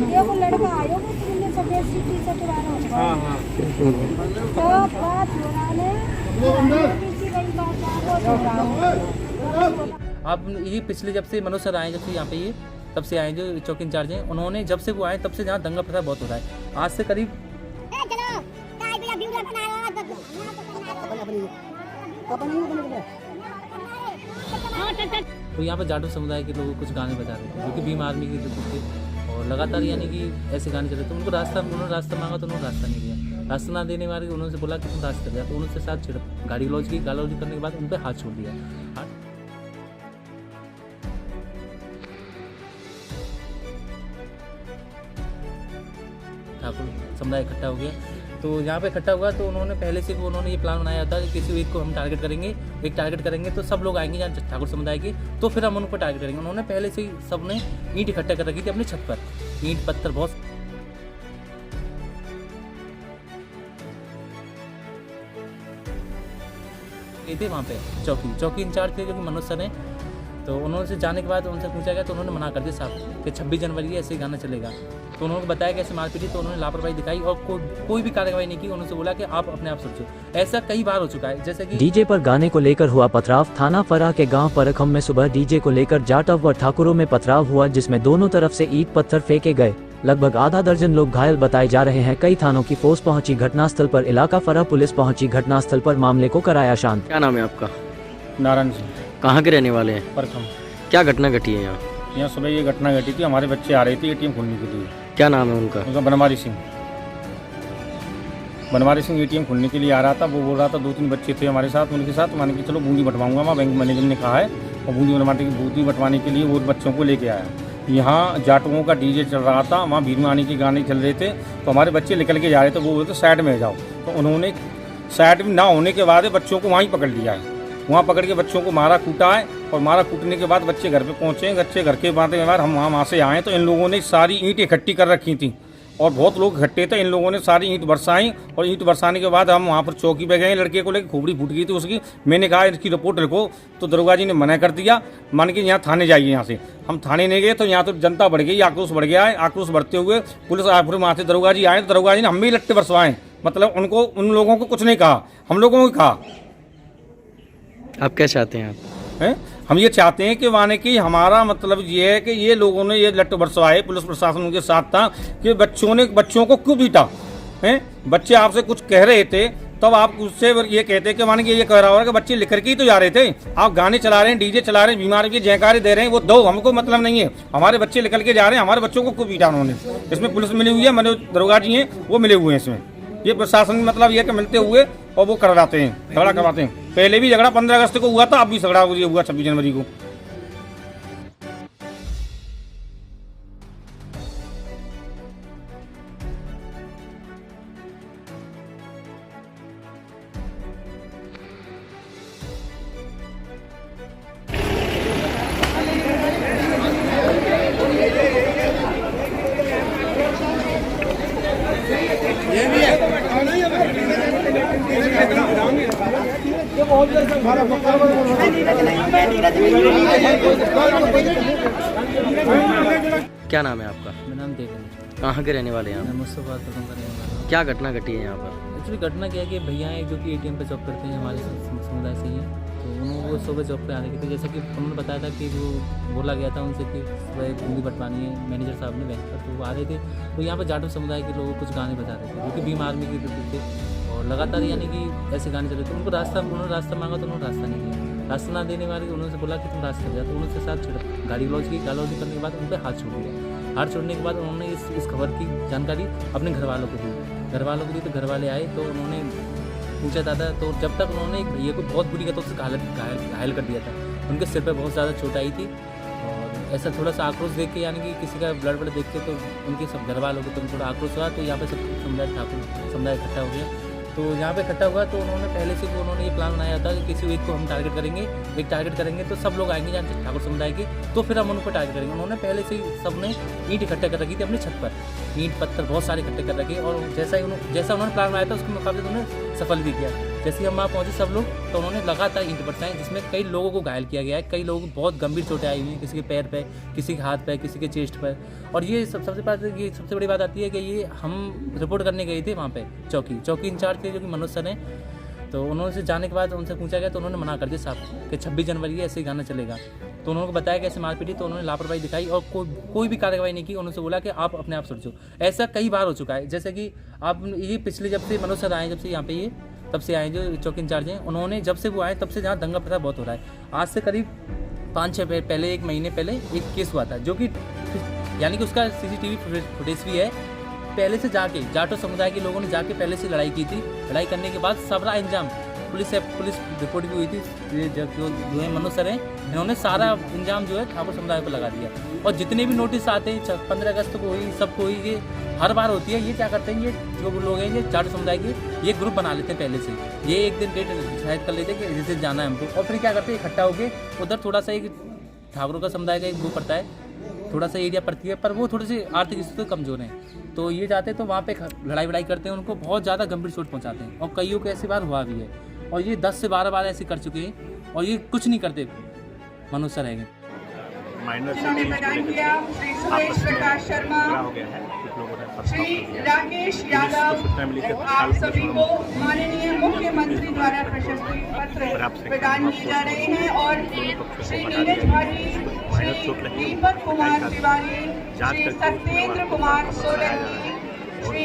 देखो लड़का आयो वो सफेद सी टी शर्ट वाला हाँ हाँ तो बात हो रहा है किसी बड़ी बात आप ये पिछले जब से मनोज सर आए, जब से यहाँ पे ये तब से आए जो चौकी इंचार्ज हैं, उन्होंने जब से वो आए तब से जहाँ दंगा फसाद बहुत हो रहा है। आज से करीब तो यहाँ पे जाटो समुदाय के लोग कुछ गाने बजा रहे थे जो कि भीम आर्मी के लोग थे, और लगातार यानी कि ऐसे गाने चल रहे थे। उनको उन्होंने रास्ता मांगा तो उन्होंने रास्ता नहीं दिया। रास्ता ना देने वाले उन्होंने बोला कि तुम रास्ता दिया, तो उनसे साथ गाड़ी लॉन्च की, गाड़ी करने के बाद उन पर हाथ छोड़ दिया। ठाकुर समुदाय इकट्ठा हो गया, तो यहाँ पे इकट्ठा हुआ तो उन्होंने पहले से उन्होंने ये प्लान बनाया था कि किसी एक को हम टारगेट करेंगे तो सब लोग आएंगे यहाँ ठाकुर समुदाय के, तो फिर हम उन पर टारगेट करेंगे। उन्होंने पहले से ही सबने ईंट इकट्ठा कर रखी थी अपनी छत पर, ईंट पत्थर बहुत थे वहाँ पे। चौकी इंचार्ज थे जो कि मनोज सर हैं, तो उन्होंने से जाने के बाद उनसे पूछा गया तो उन्होंने मना कर दिया साहब कि 26 जनवरी ऐसे ही गाना चलेगा। तो उन्होंने बताया कि ऐसे मारपीट थी, तो उन्होंने लापरवाही दिखाई और कोई भी कार्रवाई नहीं की। उन्होंने बोला कि आप अपने आप सोचो। ऐसा कई बार हो चुका है, जैसे कि डीजे पर गाने को लेकर हुआ पथराव। थाना फरा के गांव परखम में सुबह डीजे को लेकर जाटव व ठाकुरों में पथराव हुआ, जिसमें दोनों तरफ से ईंट पत्थर फेंके गए। लगभग आधा दर्जन लोग घायल बताए जा रहे हैं। कई थानों की फोर्स पहुंची घटनास्थल पर। इलाका फरा पुलिस पहुंची घटनास्थल पर, मामले को कराया शांत। क्या नाम है आपका? नारायण सिंह कहाँ के रहने वाले हैं? परखम। क्या घटना घटी है यहाँ? यहाँ सुबह ये घटना घटी थी, हमारे बच्चे आ रहे थे एटीएम खोलने के लिए। क्या नाम है उनका? उनका बनवारी सिंह एटीएम खोलने के लिए आ रहा था। वो बोल रहा था 2-3 बच्चे थे हमारे साथ, उनके साथ मान के चलो बूंदी बंटवाऊंगा, मैं बैंक मैनेजर ने कहा है, और बूंदी बंटवाने के लिए वो बच्चों को लेके आया। यहाँ जाटुओं का डीजे चल रहा था, वहाँ भीम आर्मी के गाने चल रहे थे, तो हमारे बच्चे निकल के जा रहे थे। वो बोलते साइड में जाओ, तो उन्होंने साइड में ना होने के बाद बच्चों को वहीं पकड़ लिया है। वहाँ पकड़ के बच्चों को मारा कूटा है, और मारा कूटने के बाद बच्चे घर पे पहुँचे। बच्चे घर के बाद हम वहाँ से आए तो इन लोगों ने सारी ईंट इकट्ठी कर रखी थी, और बहुत लोग इकट्ठे थे। इन लोगों ने सारी ईंट बरसाई, और ईंट बरसाने के बाद हम वहाँ पर चौकी पे गए। लड़के को लेकर खोपड़ी फूट गई थी उसकी। मैंने कहा इसकी रिपोर्ट लिखो, तो दरोगा जी ने मना कर दिया। मान के यहाँ थाने जाइए। यहाँ से हम थाने नहीं गए तो यहाँ तो जनता बढ़ गई, आक्रोश बढ़ गया है। आक्रोश बढ़ते हुए पुलिस फिर वहाँ से दरोगा जी आए, तो दरोगा जी ने हम भी लट्टे बरसवाएं। मतलब उन लोगों को कुछ नहीं कहा, हम लोगों को कहा। आप क्या चाहते हैं? आप हम ये चाहते हैं कि माने कि हमारा मतलब ये है कि ये लोगों ने ये लट्टे बरसवाए, पुलिस प्रशासन उनके साथ था, कि बच्चों को क्यों पीटा है। बच्चे आपसे कुछ कह रहे थे, तब आप उससे ये कहते कि माने कि ये कह रहा होगा कि बच्चे लिख करके ही तो जा रहे थे। आप गाने चला रहे हैं, डीजे चला रहे हैं, बीमारी की जयकारे दे रहे हैं, वो दो हमको मतलब नहीं है। हमारे बच्चे निकल के जा रहे हैं, हमारे बच्चों को क्यों पीटा उन्होंने। इसमें पुलिस मिली हुई है, मनोज दरोगा जी हैं वो मिले हुए हैं इसमें। ये प्रशासन मतलब ये कि मिलते हुए और वो करवाते हैं, झगड़ा करवाते हैं। पहले भी झगड़ा 15 अगस्त को हुआ था, अब भी झगड़ा हुआ 26 जनवरी को। क्या नाम है आपका? मेरा नाम देवेंद्र। कहाँ के रहने वाले हैं मैं आप? मुस्तफा का रहने वाला हूँ। क्या घटना घटी है यहाँ पर? एक्चुअली घटना क्या है कि भैया हैं जो कि एटीएम पे जॉब करते हैं, हमारे समुदाय से ही हैं। तो उन्होंने वो सुबह जॉब पे आने के थे, जैसा कि उन्होंने बताया था कि वो बोला गया था उनसे कि सुबह बूंदी बंटवानी है मैनेजर साहब ने बैंक पर, तो वो आ रहे थे। तो यहाँ पर जाटव समुदाय के लोग कुछ गाने बजा रहे थे जो कि भीम आर्मी के लोग थे, और लगातार यानी कि ऐसे गाने चल रहे थे। उन्होंने रास्ता मांगा तो उन्होंने रास्ता नहीं दिया। रास्ता ना देने वाले उन्होंने बोला कि तुम रास्ता दिया, तो उनसे साथ गाड़ी लॉन्च की, गाड़ी करने के बाद उन पर हाथ छोड़ दिया। हाथ छोड़ने के बाद उन्होंने इस खबर की जानकारी अपने घर वालों को दी। तो घर वाले आए तो उन्होंने पूछा दादा, तो जब तक उन्होंने एक भैया को बहुत बुरी तो उससे घायल कर दिया था। उनके सिर पर बहुत ज़्यादा चोट आई थी, और ऐसा थोड़ा सा आक्रोश देख के यानी कि किसी का ब्लड देख के तो उनके सब घर वालों को तो थोड़ा आक्रोश हुआ। तो यहाँ पे सब समुदाय इकट्ठा हो गया। तो यहाँ पे इकट्ठा हुआ तो उन्होंने पहले से उन्होंने ये प्लान बनाया था कि किसी एक को हम टारगेट करेंगे तो सब लोग आएंगे जहाँ ठाकुर समुदाय के, तो फिर हम उनको टारगेट करेंगे। उन्होंने पहले से ही सबने ईंट इकट्ठा कर रखी थी अपनी छत पर, ईंट पत्थर बहुत सारे इकट्ठे कर रखे, और जैसा उन्होंने प्लान बनाया था उसके मुकाबले उन्होंने सफल भी किया। जैसे ही हम वहाँ पहुँचे सब लोग, तो उन्होंने लगातार ईंट बरसाएं, जिसमें कई लोगों को घायल किया गया है, कई लोगों को बहुत गंभीर चोटें आई हुई हैं, किसी के पैर पे, किसी के हाथ पे, किसी के चेस्ट पर। और ये सबसे बड़ी बात आती है कि ये हम रिपोर्ट करने गए थे वहाँ पे चौकी इंचार्ज थे जो कि मनोज सर हैं। तो उन्होंने से जाने के बाद उनसे पूछा गया तो उन्होंने मना कर दिया साहब कि 26 जनवरी ऐसे ही गाना चलेगा। तो उन्होंने बताया कि ऐसे मारपीटी, तो उन्होंने लापरवाही दिखाई और कोई भी कार्रवाई नहीं की। उन्होंने बोला कि आप अपने आप सोचो। ऐसा कई बार हो चुका है, जैसे कि आप ये पिछले जब से मनोज सर आए, जब से यहाँ पे ये तब से आए जो चौकी इंचार्ज हैं, उन्होंने जब से वो आए तब से जहाँ दंगा फसाद बहुत हो रहा है। आज से करीब 5-6 पहले, 1 महीने पहले एक केस हुआ था, जो कि यानी कि उसका CCTV फुटेज भी है। पहले से जाके जाटो समुदाय के लोगों ने जाके पहले से लड़ाई की थी। लड़ाई करने के बाद सबरा इंजाम पुलिस रिपोर्ट भी हुई थी। ये जो है मनोज सर हैं, इन्होंने सारा इंजाम जो है ठाकुर समुदाय पर लगा दिया। और जितने भी नोटिस आते हैं 15 अगस्त को हुई, सबको हुई, ये हर बार होती है। ये क्या करते हैं, ये जो लोग हैं ये जाटो समुदाय के, ये ग्रुप बना लेते हैं पहले से। ये एक दिन डेट डिसाइड कर लेते हैं कि जैसे जाना है हमको, और फिर क्या करते हैं इकट्ठा होकर उधर थोड़ा सा एक ठाकुरों का समुदाय का एक ग्रुप पड़ता है, थोड़ा सा एरिया पड़ती है, पर वो थोड़े से आर्थिक स्थिति से कमज़ोर हैं। तो ये जाते हैं तो वहाँ पे लड़ाई करते हैं, उनको बहुत ज़्यादा गंभीर चोट पहुँचाते हैं। और कईयों को ऐसी बार हुआ भी है, और ये 10 से 12 बार ऐसे कर चुके हैं, और ये कुछ नहीं करते मनोज सर रहेंगे। जिन्होंने प्रदान किया श्री सुरेश प्रकाश शर्मा, श्री राकेश यादव, आप सभी को माननीय मुख्यमंत्री द्वारा प्रशस्ति पत्र प्रदान किए जा रहे हैं। और श्री नीरज भाटी, श्री दीपक कुमार तिवारी, श्री सत्येंद्र कुमार सोलंकी, श्री